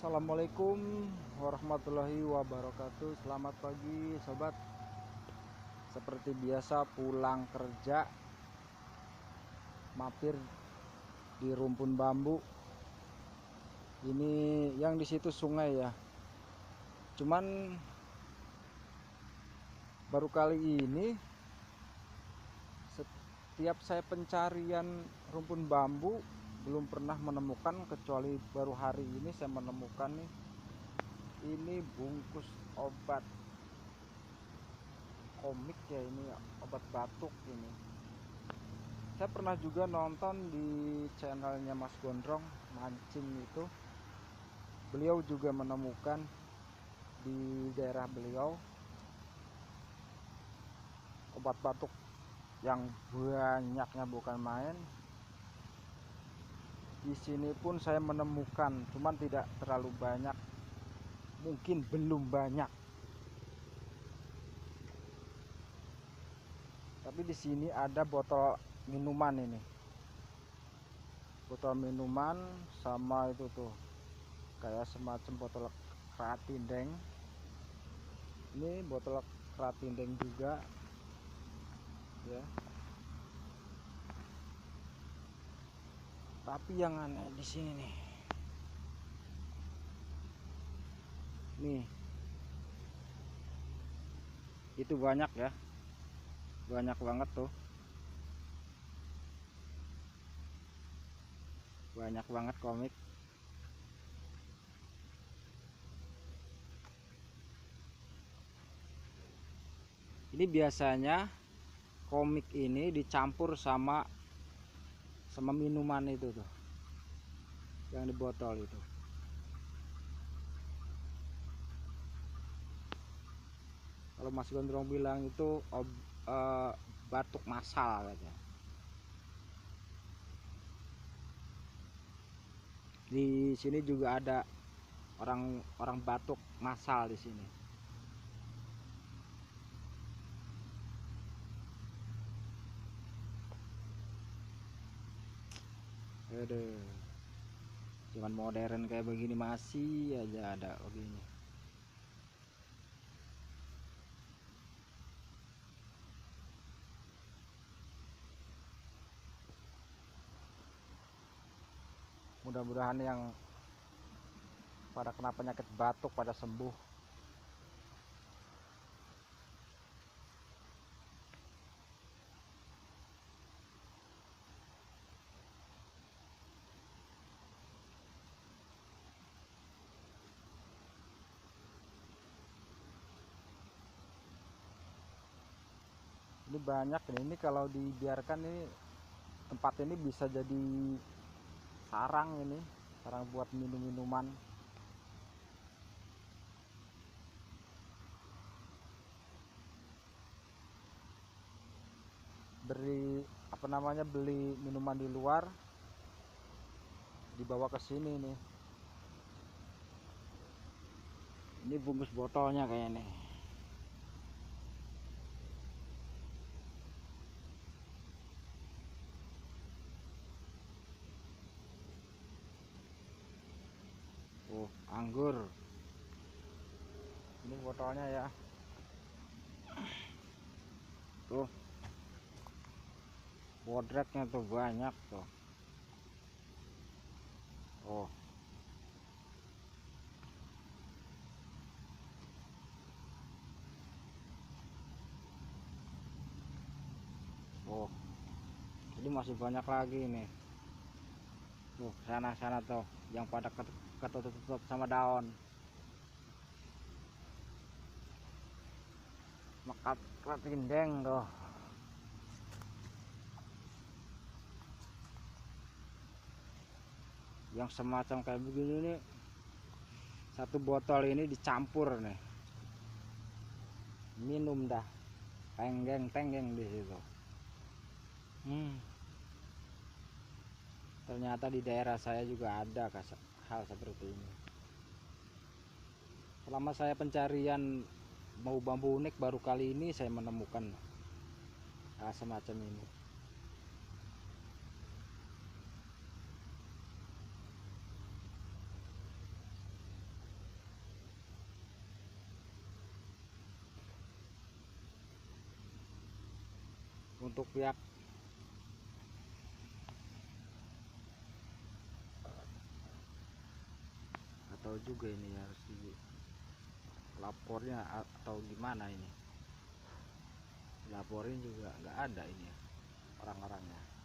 Assalamualaikum warahmatullahi wabarakatuh. Selamat pagi sobat. Seperti biasa pulang kerja mampir di rumpun bambu. Ini yang di situ sungai ya. Cuman baru kali ini setiap saya pencarian rumpun bambu belum pernah menemukan, kecuali baru hari ini saya menemukan nih. Ini bungkus obat komik ya, ini obat batuk ini. Saya pernah juga nonton di channelnya Mas Gondrong mancing itu. Beliau juga menemukan di daerah beliau obat batuk yang banyaknya bukan main. Di sini pun saya menemukan, cuman tidak terlalu banyak, mungkin belum banyak. Tapi di sini ada botol minuman ini. Botol minuman sama itu tuh kayak semacam botol keratindeng. Ini botol keratindeng juga ya. Tapi yang aneh di sini nih, itu banyak ya, banyak banget tuh, banyak banget komik. Ini biasanya komik ini dicampur sama minuman itu tuh, yang di botol itu. Kalau Mas Gondrong bilang itu batuk massal katanya. Di sini juga ada orang batuk massal di sini. Aduh, cuman modern kayak begini masih aja ada begini. Mudah-mudahan yang pada kena penyakit batuk pada sembuh. Ini banyak ini kalau dibiarkan ini tempat ini bisa jadi sarang ini, sarang buat minuman. Beli minuman di luar, dibawa ke sini nih. Ini bungkus botolnya kayaknya nih. Oh, anggur. Ini botolnya ya. Tuh. Bodreknya tuh banyak tuh. Oh. Oh. Jadi masih banyak lagi nih. Tuh, sana-sana tuh yang pada ketutup sama daun. Mekat keratindeng tuh. Yang semacam kayak begini nih, satu botol ini dicampur nih, minum dah, tenggeng di situ. Ternyata di daerah saya juga ada hal seperti ini. Selama saya pencarian mau bambu unik, baru kali ini saya menemukan hal semacam ini. untuk pihak atau juga ini harus di lapornya atau gimana ini, laporin juga nggak ada ini orang-orangnya.